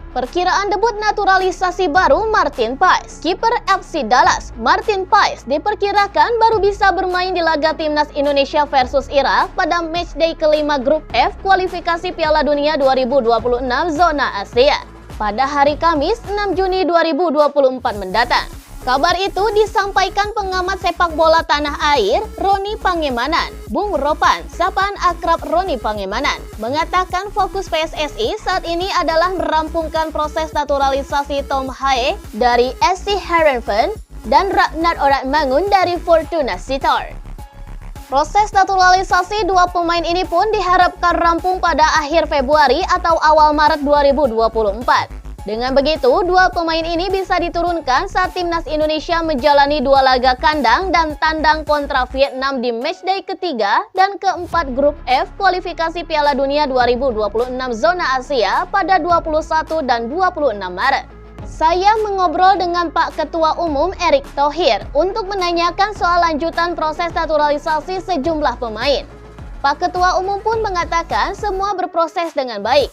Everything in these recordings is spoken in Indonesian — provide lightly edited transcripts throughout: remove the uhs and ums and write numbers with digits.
Perkiraan debut naturalisasi baru Martin Paes. Kiper FC Dallas, Martin Paes diperkirakan baru bisa bermain di laga timnas Indonesia versus Irak pada matchday kelima grup F kualifikasi Piala Dunia 2026 zona Asia pada hari Kamis 6 Juni 2024 mendatang. Kabar itu disampaikan pengamat sepak bola tanah air Roni Pangemanan. Bung Ropan, sapaan akrab Roni Pangemanan, mengatakan fokus PSSI saat ini adalah merampungkan proses naturalisasi Tom Hae dari SC Heerenveen dan Ragnar Oratmangun dari Fortuna Sittard. Proses naturalisasi dua pemain ini pun diharapkan rampung pada akhir Februari atau awal Maret 2024. Dengan begitu, dua pemain ini bisa diturunkan saat timnas Indonesia menjalani dua laga kandang dan tandang kontra Vietnam di matchday ketiga dan keempat grup F kualifikasi Piala Dunia 2026 zona Asia pada 21 dan 26 Maret. Saya mengobrol dengan Pak Ketua Umum Erick Thohir untuk menanyakan soal lanjutan proses naturalisasi sejumlah pemain. Pak Ketua Umum pun mengatakan semua berproses dengan baik.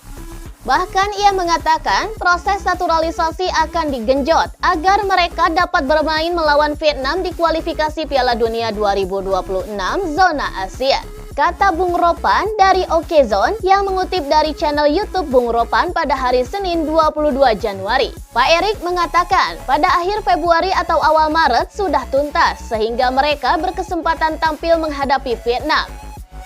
Bahkan ia mengatakan proses naturalisasi akan digenjot agar mereka dapat bermain melawan Vietnam di kualifikasi Piala Dunia 2026 zona Asia. Kata Bung Ropan dari Okezone yang mengutip dari channel YouTube Bung Ropan pada hari Senin 22 Januari. Pak Erick mengatakan pada akhir Februari atau awal Maret sudah tuntas sehingga mereka berkesempatan tampil menghadapi Vietnam.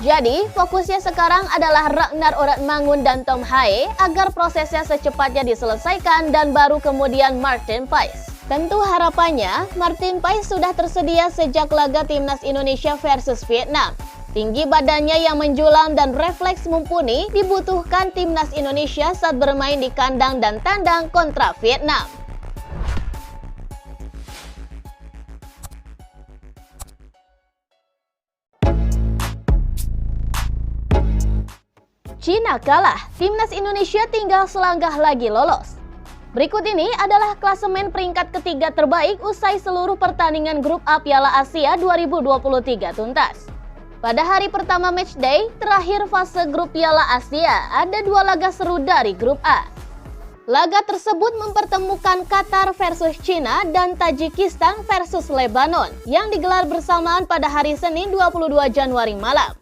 Jadi, fokusnya sekarang adalah Ragnar Oratmangun dan Tom Hae agar prosesnya secepatnya diselesaikan dan baru kemudian Martin Paes. Tentu harapannya, Martin Paes sudah tersedia sejak laga timnas Indonesia versus Vietnam. Tinggi badannya yang menjulang dan refleks mumpuni dibutuhkan timnas Indonesia saat bermain di kandang dan tandang kontra Vietnam. Cina kalah, timnas Indonesia tinggal selangkah lagi lolos. Berikut ini adalah klasemen peringkat ketiga terbaik usai seluruh pertandingan grup A Piala Asia 2023 tuntas. Pada hari pertama matchday, terakhir fase grup Piala Asia, ada dua laga seru dari grup A. Laga tersebut mempertemukan Qatar versus China dan Tajikistan versus Lebanon yang digelar bersamaan pada hari Senin 22 Januari malam.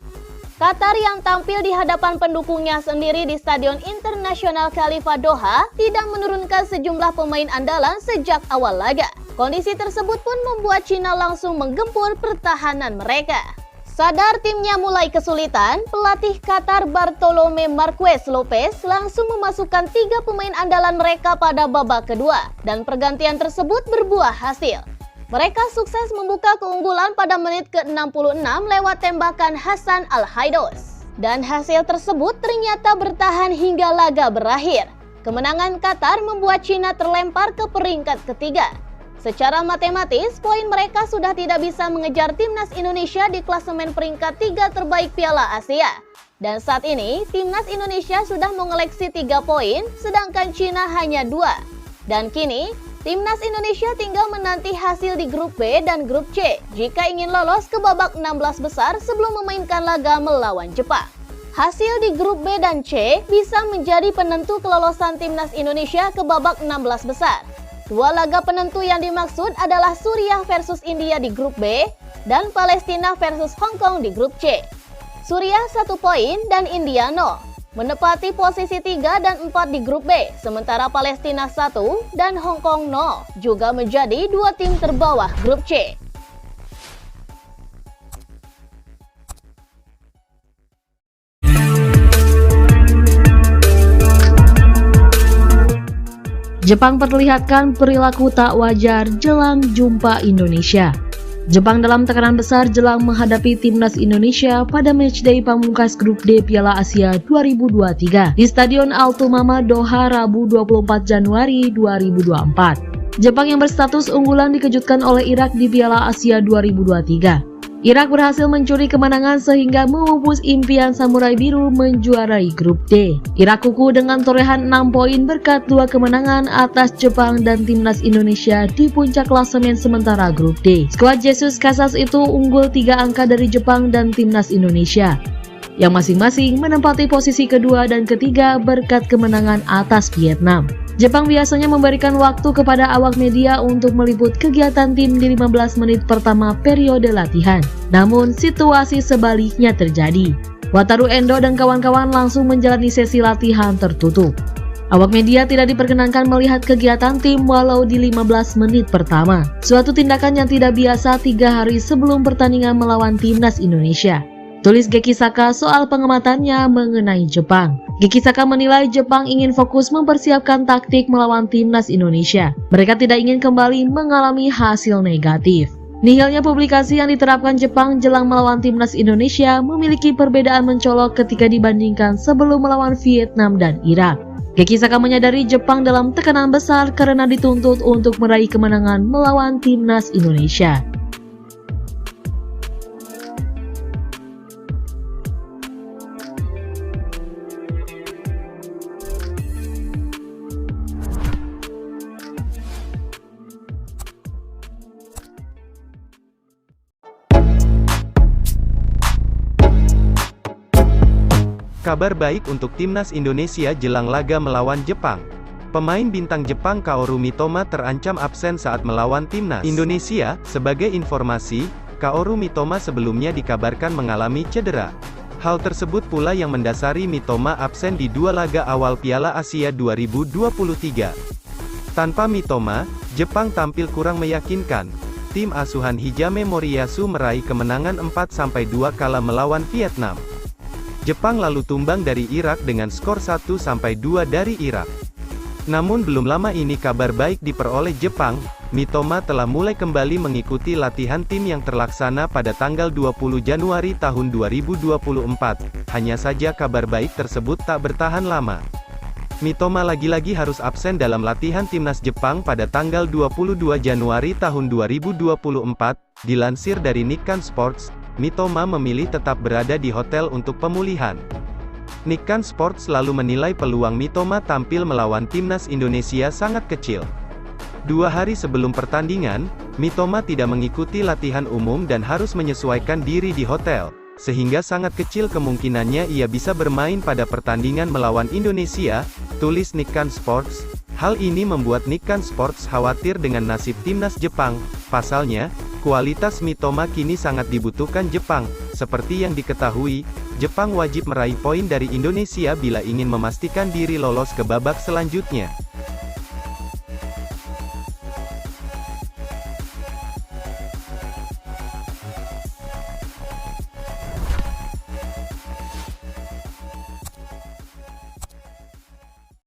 Qatar yang tampil di hadapan pendukungnya sendiri di Stadion Internasional Khalifa Doha tidak menurunkan sejumlah pemain andalan sejak awal laga. Kondisi tersebut pun membuat Cina langsung menggempur pertahanan mereka. Sadar timnya mulai kesulitan, pelatih Qatar Bartolomé Marquez Lopez langsung memasukkan 3 pemain andalan mereka pada babak kedua dan pergantian tersebut berbuah hasil. Mereka sukses membuka keunggulan pada menit ke-66 lewat tembakan Hasan Al-Haidos. Dan hasil tersebut ternyata bertahan hingga laga berakhir. Kemenangan Qatar membuat Cina terlempar ke peringkat ketiga. Secara matematis, poin mereka sudah tidak bisa mengejar timnas Indonesia di klasemen peringkat 3 terbaik Piala Asia. Dan saat ini, timnas Indonesia sudah mengoleksi 3 poin, sedangkan Cina hanya 2. Dan kini, timnas Indonesia tinggal menanti hasil di grup B dan grup C jika ingin lolos ke babak 16 besar sebelum memainkan laga melawan Jepang. Hasil di grup B dan C bisa menjadi penentu kelolosan timnas Indonesia ke babak 16 besar. Dua laga penentu yang dimaksud adalah Suriah versus India di grup B dan Palestina versus Hong Kong di grup C. Suriah 1 poin dan India 0. Menepati posisi 3 dan 4 di grup B, sementara Palestina 1 dan Hong Kong 0 juga menjadi 2 tim terbawah grup C. Jepang perlihatkan perilaku tak wajar jelang jumpa Indonesia. Jepang dalam tekanan besar jelang menghadapi timnas Indonesia pada matchday pamungkas grup D Piala Asia 2023 di Stadion Altumama Doha Rabu 24 Januari 2024. Jepang yang berstatus unggulan dikejutkan oleh Irak di Piala Asia 2023. Irak berhasil mencuri kemenangan sehingga memupus impian Samurai Biru menjuarai grup D. Irak kukuh dengan torehan 6 poin berkat 2 kemenangan atas Jepang dan timnas Indonesia di puncak klasemen sementara grup D. Skuad Jesus Casas itu unggul 3 angka dari Jepang dan timnas Indonesia, yang masing-masing menempati posisi kedua dan ketiga berkat kemenangan atas Vietnam. Jepang biasanya memberikan waktu kepada awak media untuk meliput kegiatan tim di 15 menit pertama periode latihan. Namun, situasi sebaliknya terjadi. Wataru Endo dan kawan-kawan langsung menjalani sesi latihan tertutup. Awak media tidak diperkenankan melihat kegiatan tim walau di 15 menit pertama. Suatu tindakan yang tidak biasa 3 hari sebelum pertandingan melawan timnas Indonesia. Tulis Geki Saka soal pengamatannya mengenai Jepang. Geki Saka menilai Jepang ingin fokus mempersiapkan taktik melawan timnas Indonesia. Mereka tidak ingin kembali mengalami hasil negatif. Nihilnya publikasi yang diterapkan Jepang jelang melawan timnas Indonesia memiliki perbedaan mencolok ketika dibandingkan sebelum melawan Vietnam dan Irak. Geki Saka menyadari Jepang dalam tekanan besar karena dituntut untuk meraih kemenangan melawan timnas Indonesia. Kabar baik untuk timnas Indonesia jelang laga melawan Jepang. Pemain bintang Jepang Kaoru Mitoma terancam absen saat melawan timnas Indonesia. Sebagai informasi, Kaoru Mitoma sebelumnya dikabarkan mengalami cedera. Hal tersebut pula yang mendasari Mitoma absen di 2 laga awal Piala Asia 2023. Tanpa Mitoma, Jepang tampil kurang meyakinkan. Tim asuhan Hijame Moriyasu meraih kemenangan 4-2 kala melawan Vietnam. Jepang lalu tumbang dari Irak dengan skor 1-2 dari Irak. Namun belum lama ini kabar baik diperoleh Jepang. Mitoma telah mulai kembali mengikuti latihan tim yang terlaksana pada tanggal 20 Januari tahun 2024. Hanya saja kabar baik tersebut tak bertahan lama. Mitoma lagi-lagi harus absen dalam latihan timnas Jepang pada tanggal 22 Januari tahun 2024. Dilansir dari Nikkan Sports, Mitoma memilih tetap berada di hotel untuk pemulihan. Nikkan Sports selalu menilai peluang Mitoma tampil melawan timnas Indonesia sangat kecil. 2 hari sebelum pertandingan, Mitoma tidak mengikuti latihan umum dan harus menyesuaikan diri di hotel, sehingga sangat kecil kemungkinannya ia bisa bermain pada pertandingan melawan Indonesia, tulis Nikkan Sports. Hal ini membuat Nikkan Sports khawatir dengan nasib timnas Jepang. Pasalnya, kualitas Mitoma kini sangat dibutuhkan Jepang. Seperti yang diketahui, Jepang wajib meraih poin dari Indonesia bila ingin memastikan diri lolos ke babak selanjutnya.